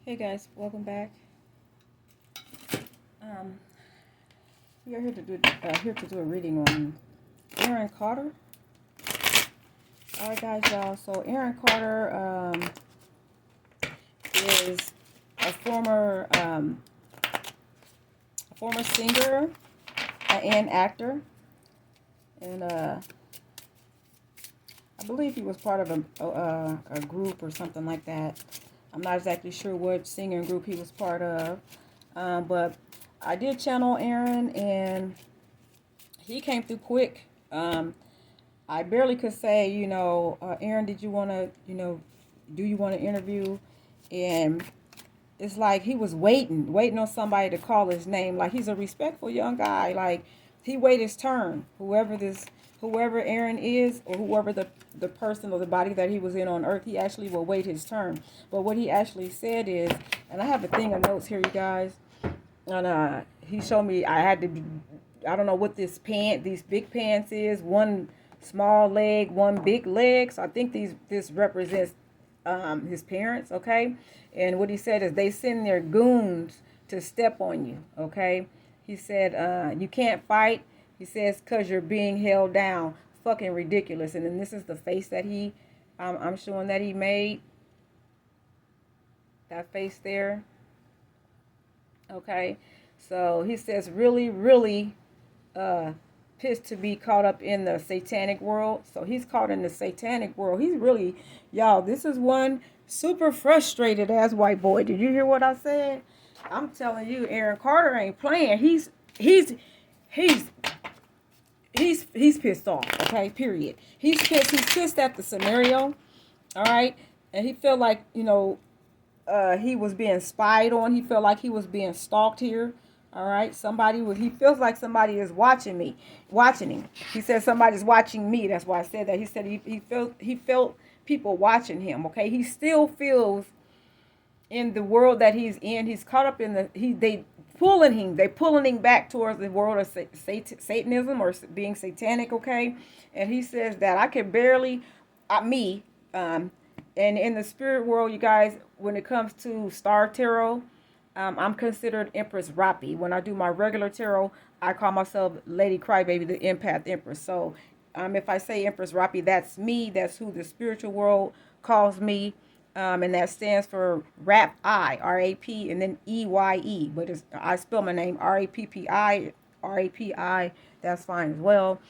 Hey guys, welcome back. We are here to do a reading on Aaron Carter. All right, guys, y'all. So Aaron Carter is a former singer and actor, and I believe he was part of a group or something like that. I'm not exactly sure what singing group he was part of, but I did channel Aaron, and he came through quick. I barely could say, Aaron, did you want to, do you want to interview? And it's like he was waiting on somebody to call his name. Like, he's a respectful young guy. Like, he waited his turn. Whoever Aaron is, or whoever the person or the body that he was in on earth, he actually will wait his turn. But what he actually said is, and I have a thing of notes here, you guys, and he showed me I don't know what these big pants is. One small leg, one big leg. So I think this represents his parents, okay? And what he said is they send their goons to step on you, okay? He said, you can't fight. He says, because you're being held down. Fucking ridiculous. And then this is the face that I'm showing that he made. That face there. Okay? So he says, really, really pissed to be caught up in the satanic world. So he's caught in the satanic world. He's really, y'all, this is one super frustrated ass white boy. Did you hear what I said? I'm telling you, Aaron Carter ain't playing. He's pissed off, okay? Period. He's pissed at the scenario, all right? And he felt like, he was being spied on. He felt like he was being stalked here. All right, he feels like somebody is watching him. He said somebody's watching me. That's why I said that. He said he felt people watching him. Okay, he still feels in the world that he's in. He's caught up in they pulling him back towards the world of Satanism or being satanic. Okay, and he says that I can barely, and in the spirit world, you guys, when it comes to star tarot. I'm considered Empress Rapi. When I do my regular tarot, I call myself Lady Crybaby, the Empath Empress. So if I say Empress Rapi, that's me. That's who the spiritual world calls me. And that stands for R-A-P, and then E-Y-E. But I spell my name R-A-P-P-I, R-A-P-I. That's fine as well.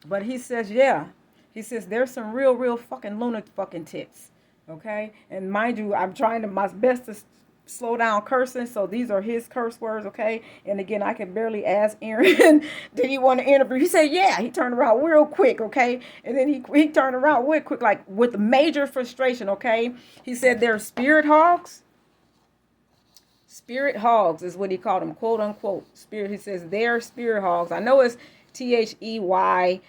But he says, yeah. He says, there's some real fucking lunatic fucking tits. Okay? And mind you, I'm trying my best to slow down cursing, so these are his curse words, okay? And again, I can barely ask Aaron, did he want to interview? He said, yeah. He turned around real quick, okay? And then he turned around real quick, like with major frustration, okay? He said they're spirit hogs. Spirit hogs is what he called them, quote unquote. Spirit. He says they're spirit hogs. I know it's THEY''RE,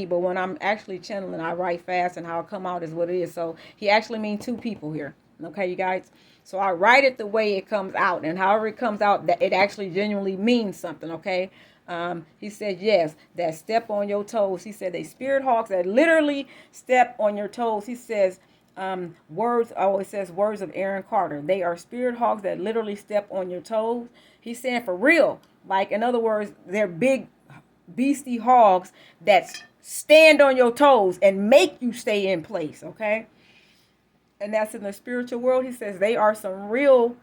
but when I'm actually channeling, I write fast, and how it come out is what it is. So he actually means two people here, okay, you guys? So I write it the way it comes out, and however it comes out, that it actually genuinely means something, okay? He said, yes, that step on your toes. He said they spirit hawks that literally step on your toes. He says, it says words of Aaron Carter. They are spirit hogs that literally step on your toes. He's saying for real. Like, in other words, they're big beastie hogs that stand on your toes and make you stay in place, okay? And that's in the spiritual world. He says they are some real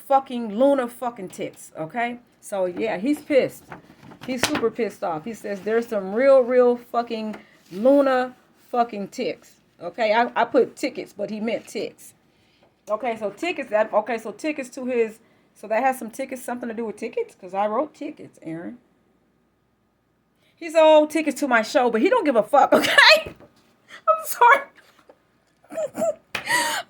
fucking Luna fucking tits, okay? So, yeah, he's pissed. He's super pissed off. He says there's some real fucking Luna fucking ticks, okay? I put tickets, but he meant ticks. Okay, so tickets to his, so that has something to do with tickets? Because I wrote tickets, Aaron. He's all tickets to my show, but he don't give a fuck, okay? I'm sorry.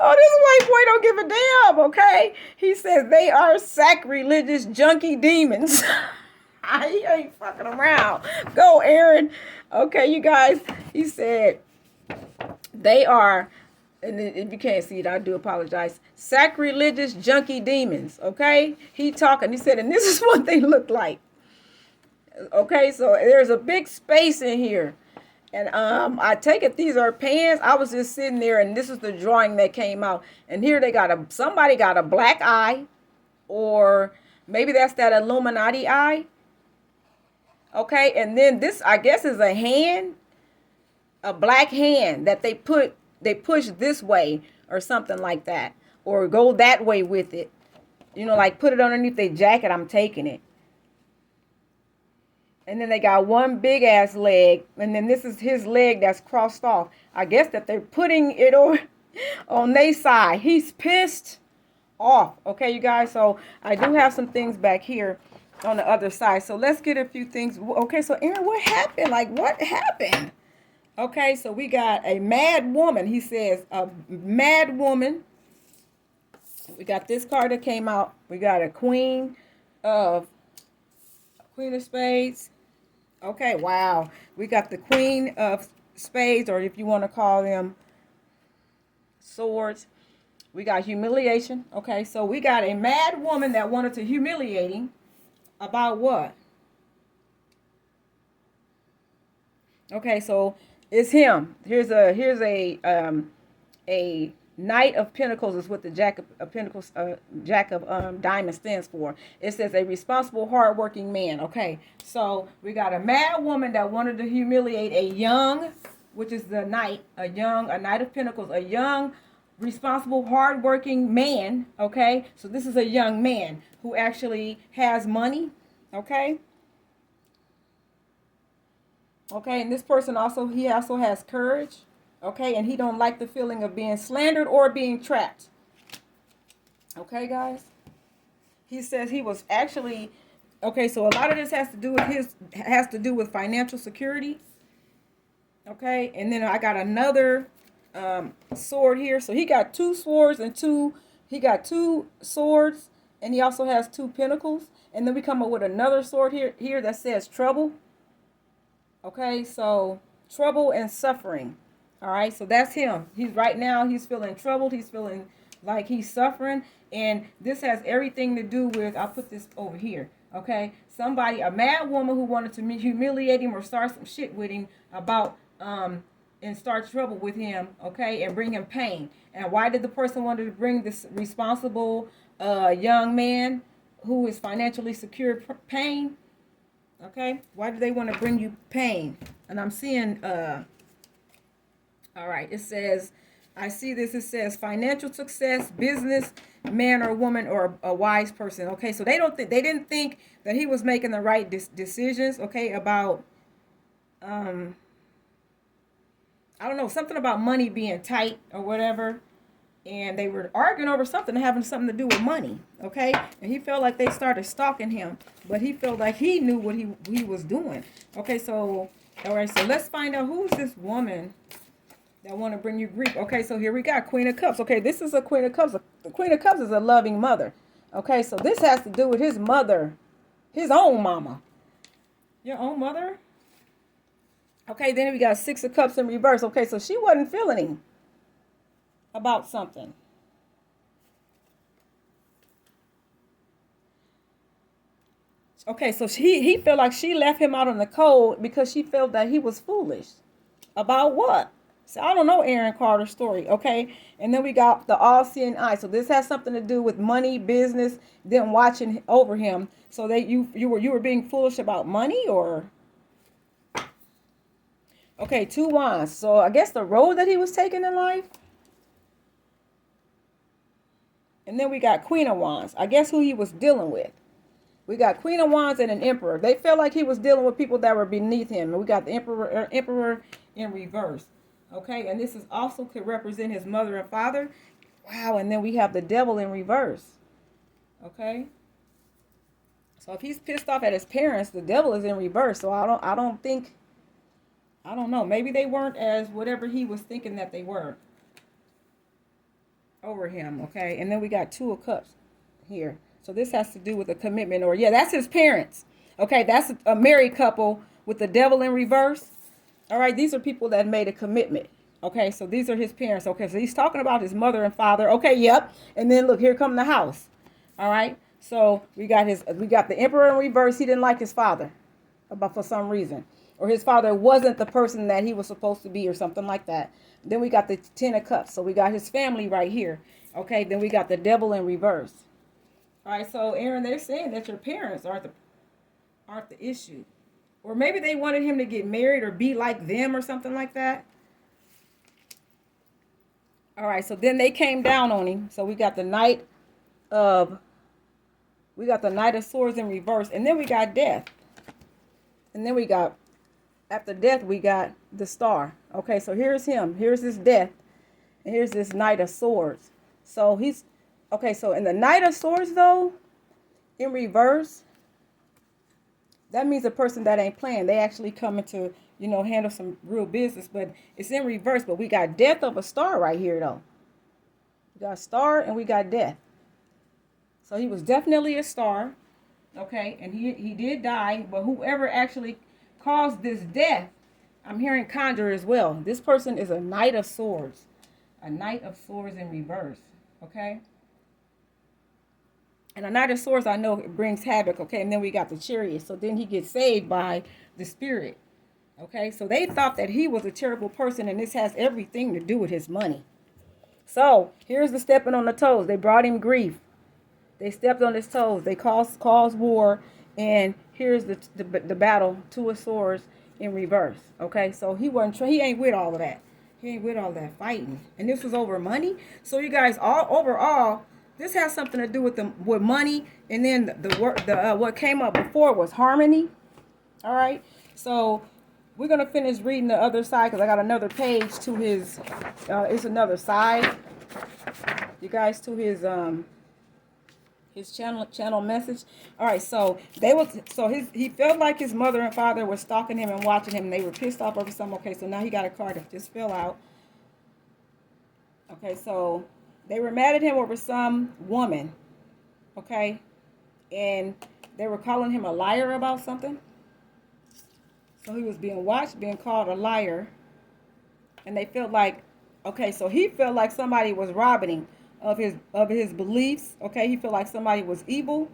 Oh, this white boy don't give a damn, okay? He says they are sacrilegious junkie demons. He ain't fucking around. Go, Aaron. Okay, you guys. He said they are, and if you can't see it, I do apologize. Sacrilegious junkie demons, okay? He said, and this is what they look like. Okay, so there's a big space in here. And I take it these are pants. I was just sitting there, and this is the drawing that came out. And here they got somebody got a black eye, or maybe that's that Illuminati eye. Okay, and then this I guess is a hand, a black hand that they push this way or something like that, or go that way with it. Like put it underneath their jacket. I'm taking it. And then they got one big ass leg, and then this is his leg that's crossed off. I guess that they're putting it on their side. He's pissed off. Okay, you guys. So I do have some things back here on the other side. So let's get a few things. Okay, so Aaron, what happened? Like, what happened? Okay, so we got a mad woman. He says a mad woman. We got this card that came out. We got a Queen of Spades. Okay, wow. We got the Queen of Spades, or if you want to call them swords. We got humiliation. Okay, so we got a mad woman that wanted to humiliate him. About what? Okay, so it's him. Here's a Knight of Pentacles is what the Jack of Pentacles, Jack of Diamonds stands for. It says a responsible, hardworking man. Okay, so we got a mad woman that wanted to humiliate a young, which is the Knight, a Knight of Pentacles, a young, responsible, hardworking man. Okay, so this is a young man who actually has money. Okay. Okay, and this person also has courage. Okay, and he don't like the feeling of being slandered or being trapped. Okay, guys. He says he was actually okay. So a lot of this has to do with financial security. Okay, and then I got another sword here. So he got two swords and he got two swords, and he also has two pentacles. And then we come up with another sword here that says trouble. Okay, so trouble and suffering. All right, so that's him. He's feeling troubled. He's feeling like he's suffering. And this has everything to do with, I'll put this over here. Okay, a mad woman who wanted to humiliate him or start some shit with him about, and start trouble with him. Okay, and bring him pain. And why did the person want to bring this responsible young man who is financially secure pain? Okay, why do they want to bring you pain? And I'm seeing, all right, it says, I see this, it says financial success, business, man or woman, or a wise person. Okay, so they didn't think that he was making the right decisions, okay, about, I don't know, something about money being tight or whatever. And they were arguing over something having something to do with money, okay? And he felt like they started stalking him, but he felt like he knew what he was doing. Okay, so, all right, so let's find out who's this woman that want to bring you grief. Okay, so here we got Queen of Cups. Okay, this is a Queen of Cups. The Queen of Cups is a loving mother. Okay, so this has to do with his mother, his own mama. Your own mother? Okay, then we got Six of Cups in reverse. Okay, so she wasn't feeling him about something. Okay, so he felt like she left him out in the cold because she felt that he was foolish. About what? So I don't know Aaron Carter's story, okay? And then we got the all-seeing eye. So this has something to do with money, business, them watching over him. So that you were being foolish about money, or okay, two wands. So I guess the road that he was taking in life. And then we got Queen of Wands. I guess who he was dealing with. We got Queen of Wands and an Emperor. They felt like he was dealing with people that were beneath him. And we got the Emperor in reverse. Okay, and this is also could represent his mother and father. Wow, and then we have the Devil in reverse. Okay. So if he's pissed off at his parents, the Devil is in reverse. So I don't know. Maybe they weren't as whatever he was thinking that they were over him. Okay, and then we got Two of Cups here. So this has to do with a commitment, or yeah, that's his parents. Okay, that's a married couple with the Devil in reverse. All right, these are people that made a commitment. Okay, so these are his parents. Okay, so he's talking about his mother and father. Okay, yep. And then look, here come the house. All right, so we got the Emperor in reverse. He didn't like his father, but for some reason. or his father wasn't the person that he was supposed to be, or something like that. Then we got the 10 of cups. So we got his family right here. Okay, then we got the devil in reverse. All right, so Aaron, they're saying that your parents aren't the issue. Or maybe they wanted him to get married or be like them or something like that. All right, so then they came down on him. So of we got the Knight of Swords in reverse, and then we got death. And then we got, after death, we got the Star. Okay, so here's him. Here's his death. And here's this Knight of Swords. So he's, okay, so in the Knight of Swords, though, in reverse, that means a person that ain't playing. They actually coming to, handle some real business. But it's in reverse. But we got death of a star right here, though. We got star and we got death. So he was definitely a star. Okay, and he did die. But whoever actually caused this death, I'm hearing conjure as well. This person is a Knight of Swords. A Knight of Swords in reverse. Okay. And a Knight of Swords, I know it brings havoc, okay? And then we got the Chariot. So then he gets saved by the Spirit, okay? So they thought that he was a terrible person, and this has everything to do with his money. So here's the stepping on the toes. They brought him grief. They stepped on his toes. They caused war, and here's the battle, 2 of Swords in reverse, okay? So he ain't with all of that. He ain't with all that fighting. And this was over money. So you guys, overall, this has something to do with money, and then what came up before was harmony. All right, so we're gonna finish reading the other side because I got another page to his. It's another side, you guys, to his channel message. All right, so he felt like his mother and father were stalking him and watching him, and they were pissed off over something. Okay, so now he got a card that just fell out. Okay, so they were mad at him over some woman, okay? And they were calling him a liar about something. So he was being watched, being called a liar. And they felt like, okay, so he felt like somebody was robbing him of his beliefs, okay? He felt like somebody was evil.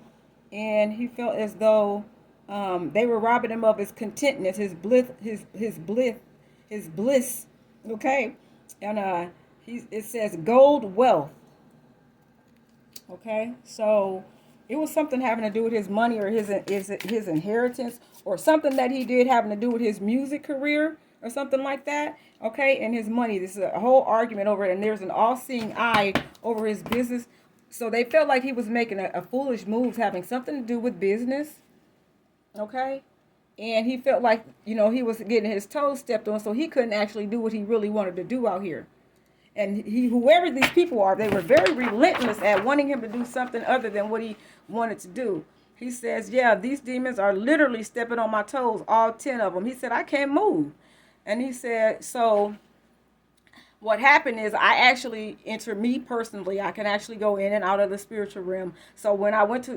And he felt as though they were robbing him of his contentness, his bliss, okay? And it says gold wealth. Okay, so it was something having to do with his money or his inheritance, or something that he did having to do with his music career or something like that. Okay, and his money. This is a whole argument over it, and there's an all-seeing eye over his business. So they felt like he was making a foolish move, having something to do with business. Okay, and he felt like he was getting his toes stepped on, so he couldn't actually do what he really wanted to do out here. And whoever these people are, they were very relentless at wanting him to do something other than what he wanted to do. He says, yeah, these demons are literally stepping on my toes, all 10 of them. He said, I can't move. And he said, so what happened is me personally, I can actually go in and out of the spiritual realm. So when I went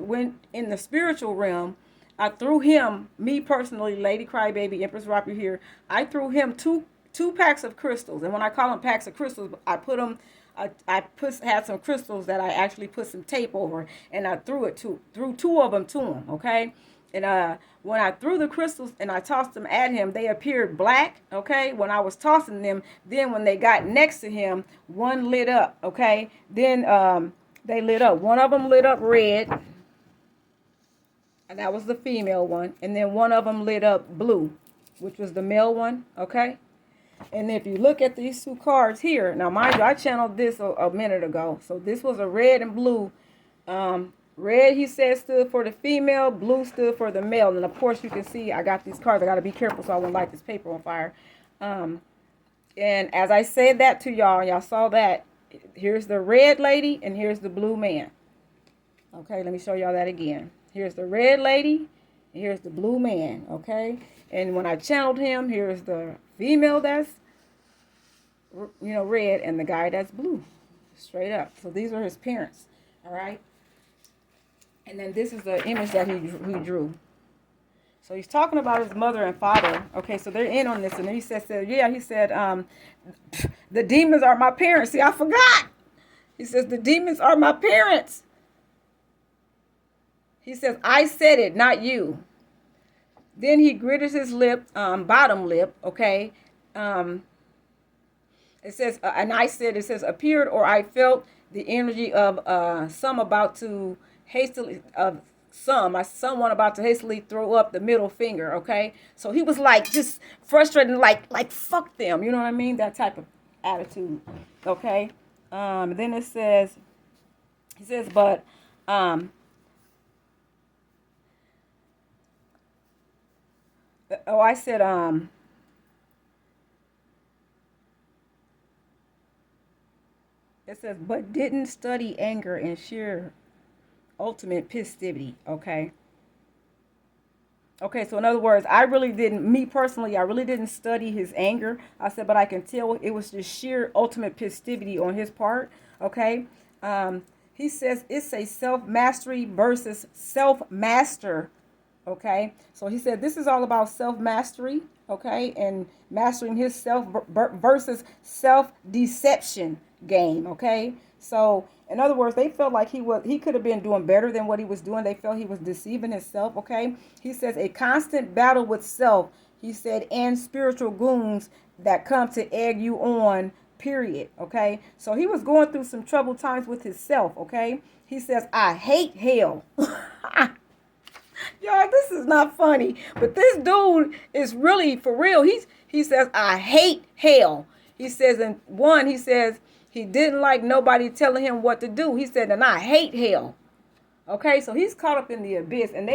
in the spiritual realm, I threw him, me personally, Lady Crybaby, Empress Rapu here, I threw him two packs of crystals. And when I call them packs of crystals, I put them, had some crystals that I actually put some tape over, and I threw 2 of them to him, okay? And when I threw the crystals and I tossed them at him, they appeared black, okay? When I was tossing them, then when they got next to him, one lit up, okay? Then they lit up. One of them lit up red, and that was the female one. And then one of them lit up blue, which was the male one, okay? And if you look at these 2 cards here, now mind you, I channeled this a minute ago. So this was a red and blue. Red, he said, stood for the female. Blue stood for the male. And of course, you can see I got these cards. I got to be careful so I won't light this paper on fire. And as I said that to y'all saw that. Here's the red lady and here's the blue man. Okay, let me show y'all that again. Here's the red lady and here's the blue man. Okay, and when I channeled him, here's the female that's red, and the guy that's blue, straight up. So these are his parents. All right, and then this is the image that he drew. So he's talking about his mother and father. Okay, so they're in on this, and he said, the demons are my parents. See, I forgot. He says the demons are my parents. He says, I said it, not you. Then he gritted his lip, bottom lip, okay? Um, it says, and I said, it says, appeared or I felt the energy of some about to hastily, someone about to hastily throw up the middle finger, okay? So he was like just frustrated, like fuck them, you know what I mean? That type of attitude, okay? Then it says, he says, but, I said, it says, but didn't study anger and sheer ultimate passivity, okay? Okay, so in other words, I really didn't, me personally, I really didn't study his anger. I said, but I can tell it was just sheer ultimate passivity on his part, okay? He says it's a self mastery versus self master, okay? So he said this is all about self mastery, okay? And mastering his self versus self deception game, okay? So in other words, they felt like he could have been doing better than what he was doing. They felt he was deceiving himself, okay? He says a constant battle with self, he said, and spiritual goons that come to egg you on, period, okay? So he was going through some troubled times with himself, okay? He says, I hate hell. Y'all, this is not funny, but this dude is really for real. He says, I hate hell. He says, he says he didn't like nobody telling him what to do. He said, and I hate hell. Okay, so he's caught up in the abyss, and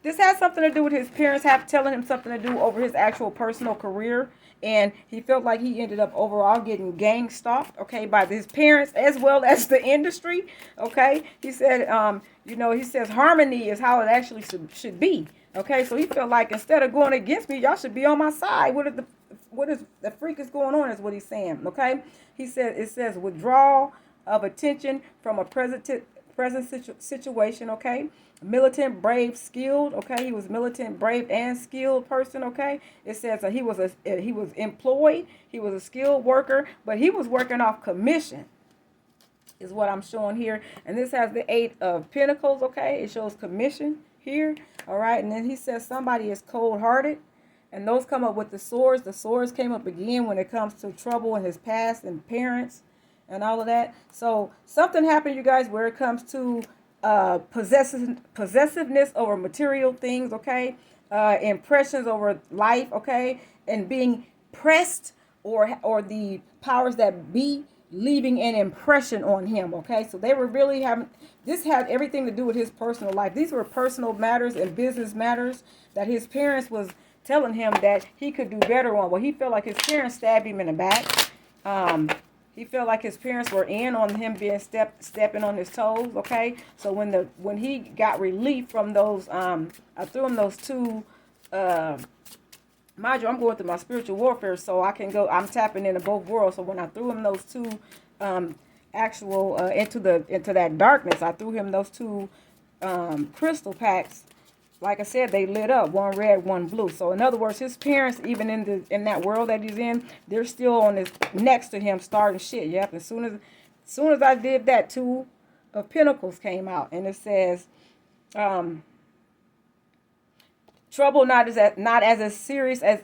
this has something to do with his parents telling him something to do over his actual personal career, and he felt like he ended up overall getting gang stalked, okay, by his parents as well as the industry, okay. He said, he says harmony is how it actually should be, okay. So he felt like instead of going against me, y'all should be on my side. What is the freak is going on is what he's saying, okay. He said it says withdrawal of attention from a present situation, okay. Militant, brave, skilled, okay. He was militant, brave, and skilled person, okay. It says he was employed, he was a skilled worker, but he was working off commission, is what I'm showing here. And this has the 8 of Pentacles, okay. It shows commission here, all right. And then he says somebody is cold-hearted, and those come up with the swords. The swords came up again when it comes to trouble in his past and parents and all of that. So something happened, you guys, where it comes to possessiveness over material things, okay? Impressions over life, okay? And being pressed, or the powers that be leaving an impression on him, okay? So they were really having, this had everything to do with his personal life. These were personal matters and business matters that his parents was telling him that he could do better on. Well, he felt like his parents stabbed him in the back. He felt like his parents were in on him being stepping on his toes, okay? So when he got relief from those, I threw him those 2, mind you, I'm going through my spiritual warfare, so I'm tapping into both worlds. So when I threw him those 2, into that darkness, I threw him those 2, crystal packs. Like I said, they lit up, one red, one blue. So in other words, his parents, even in that world that he's in, they're still on this next to him starting shit. Yep. As soon as I did that, 2 of Pentacles came out, and it says, trouble not as serious as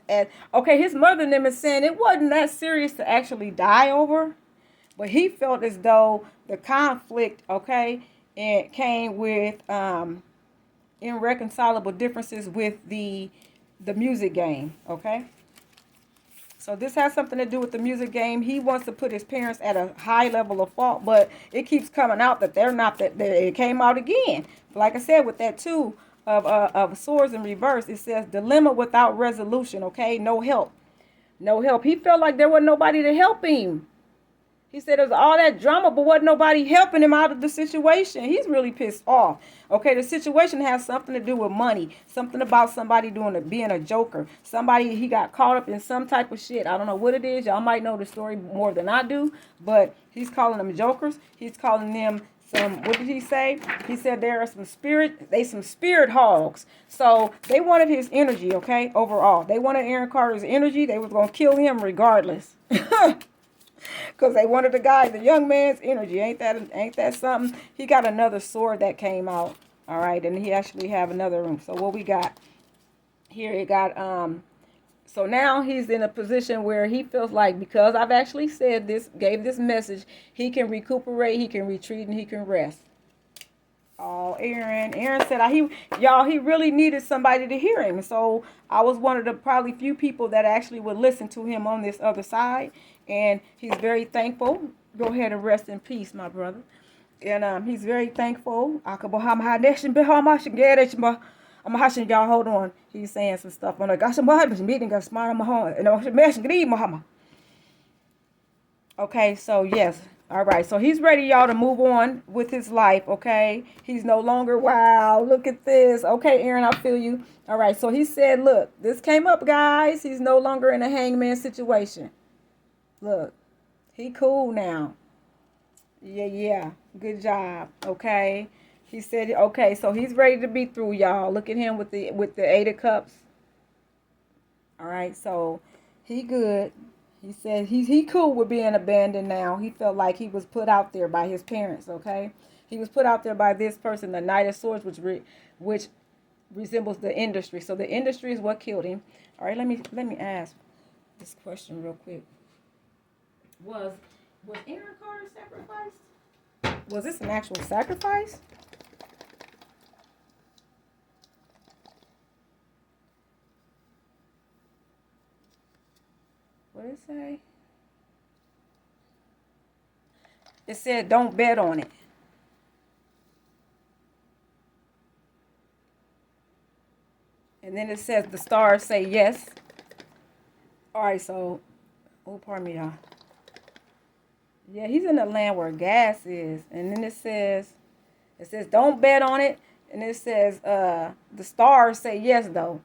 okay. His mother and them is saying it wasn't that serious to actually die over, but he felt as though the conflict, okay, it came with irreconcilable differences with the music game, okay. So this has something to do with the music game. He wants to put his parents at a high level of fault, but it keeps coming out that they're not, that it came out again. Like I said, with that 2 of swords in reverse, it says dilemma without resolution, okay. No help. He felt like there wasn't nobody to help him. He said there's all that drama, but wasn't nobody helping him out of the situation. He's really pissed off. Okay, the situation has something to do with money. Something about somebody being a joker. Somebody, he got caught up in some type of shit. I don't know what it is. Y'all might know the story more than I do. But he's calling them jokers. He's calling them what did he say? He said there are some spirit hogs. So they wanted his energy, okay, overall. They wanted Aaron Carter's energy. They was going to kill him regardless. Because they wanted the young man's energy. Ain't that something? He got another sword that came out. All right. And he actually have another room. So what we got? Here it got so now he's in a position where he feels like, because I've actually said this, gave this message, he can recuperate, he can retreat, and he can rest. Oh, Aaron said he really needed somebody to hear him. So I was one of the probably few people that actually would listen to him on this other side, and he's very thankful. Go ahead and rest in peace, my brother. And he's very thankful. I'm hashing y'all. Hold on. He's saying some stuff. I'm like, okay, so yes. All right. So he's ready, y'all, to move on with his life. Okay. He's no longer, wow, look at this. Okay, Aaron, I feel you. All right. So he said, look, this came up, guys. He's no longer in a hangman situation. Look, he cool now. Yeah. Good job. Okay. He said, okay, so he's ready to be through, y'all. Look at him with the 8 of Cups. All right, so he good. He said he cool with being abandoned now. He felt like he was put out there by his parents. Okay, he was put out there by this person, the Knight of Swords, which resembles the industry. So the industry is what killed him. All right, let me ask this question real quick. Was Aaron Carter sacrificed? Was this an actual sacrifice? What did it say? It said don't bet on it. And then it says the stars say yes. All right, so, oh, pardon me, y'all. Yeah, he's in the land where gas is. And then it says don't bet on it. And it says the stars say yes, though.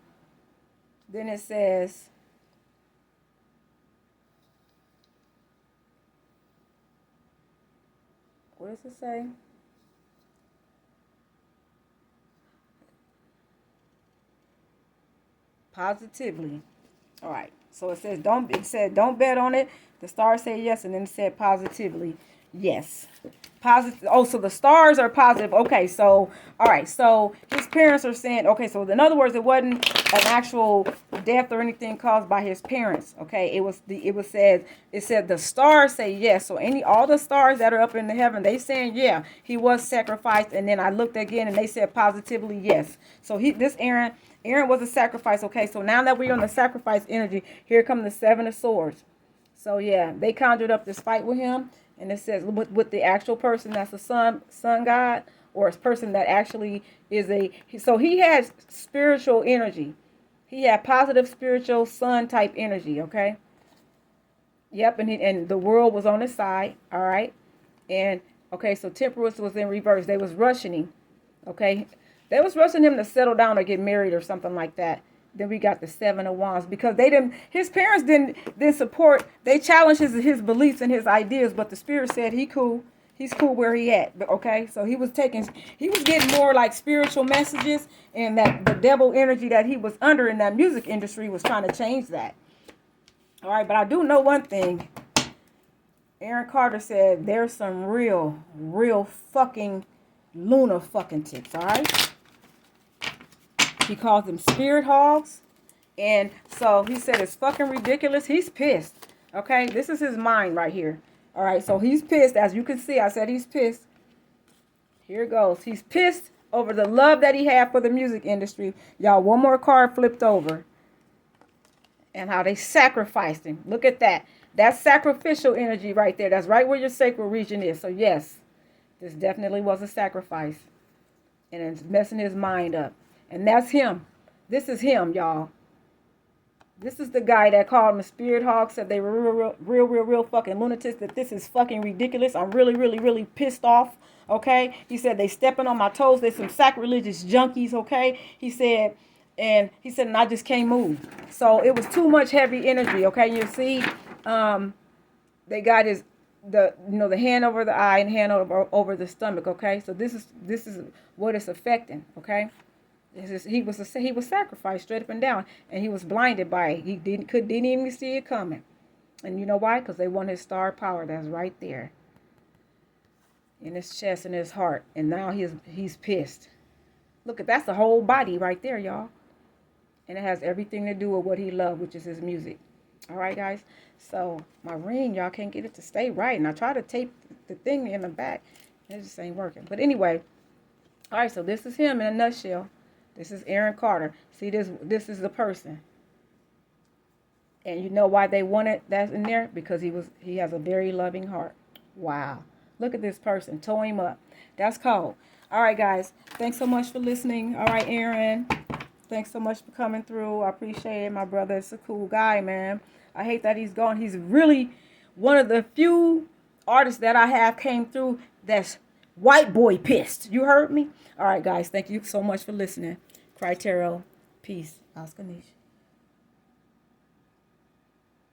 Then it says, what does it say? Positively. All right. So it says don't bet on it. The stars say yes, and then it said positively yes. Positive. Oh, so the stars are positive. Okay, so all right. So his parents are saying, okay, so in other words, it wasn't an actual death or anything caused by his parents. Okay, it said the stars say yes. So all the stars that are up in the heaven, they saying yeah, he was sacrificed. And then I looked again, and they said positively yes. So Aaron was a sacrifice. Okay, so now that we're on the sacrifice energy, here come the 7 of Swords. So yeah, they conjured up this fight with him, and it says with the actual person that's a sun god, or a person that actually is so he has spiritual energy. He had positive spiritual sun type energy. Okay. Yep, and the world was on his side. All right, and okay, so temperance was in reverse. They was rushing him. Okay, they was rushing him to settle down or get married or something like that. Then we got the 7 of Wands, because his parents didn't support. They challenged his beliefs and his ideas, but the spirit said he cool. He's cool where he at. But okay, so he was getting more like spiritual messages, and that the devil energy that he was under in that music industry was trying to change that. All right, but I do know one thing. Aaron Carter said there's some real fucking lunar fucking ticks. All right. He calls them spirit hogs. And so he said it's fucking ridiculous. He's pissed. Okay, this is his mind right here. All right, so he's pissed. As you can see, I said he's pissed. Here it goes. He's pissed over the love that he had for the music industry. Y'all, one more card flipped over. And how they sacrificed him. Look at that. That's sacrificial energy right there. That's right where your sacral region is. So yes, this definitely was a sacrifice. And it's messing his mind up. And that's him. This is him, y'all. This is the guy that called him a spirit hog, said they were real fucking lunatics, that this is fucking ridiculous. I'm really pissed off, okay? He said they stepping on my toes. They're some sacrilegious junkies, okay? He said, and I just can't move. So it was too much heavy energy, okay? You see, they got the hand over the eye and hand over the stomach, okay? So this is what it's affecting, okay? He was sacrificed straight up and down, and he was blinded by it. He didn't even see it coming. And you know why? Because they want his star power that's right there in his chest and his heart. And now he's pissed. Look, that's the whole body right there, y'all. And it has everything to do with what he loved, which is his music. All right, guys. So my ring, y'all can't get it to stay right. And I try to tape the thing in the back. It just ain't working. But anyway, all right, so this is him in a nutshell. This is Aaron Carter. See, this is the person. And you know why they wanted that in there? Because he has a very loving heart. Wow. Look at this person. Toe him up. That's cold. All right, guys. Thanks so much for listening. All right, Aaron. Thanks so much for coming through. I appreciate it. My brother is a cool guy, man. I hate that he's gone. He's really one of the few artists that I have came through that's white boy pissed. You heard me? All right, guys. Thank you so much for listening. Criterio. Peace. Oscar Niche.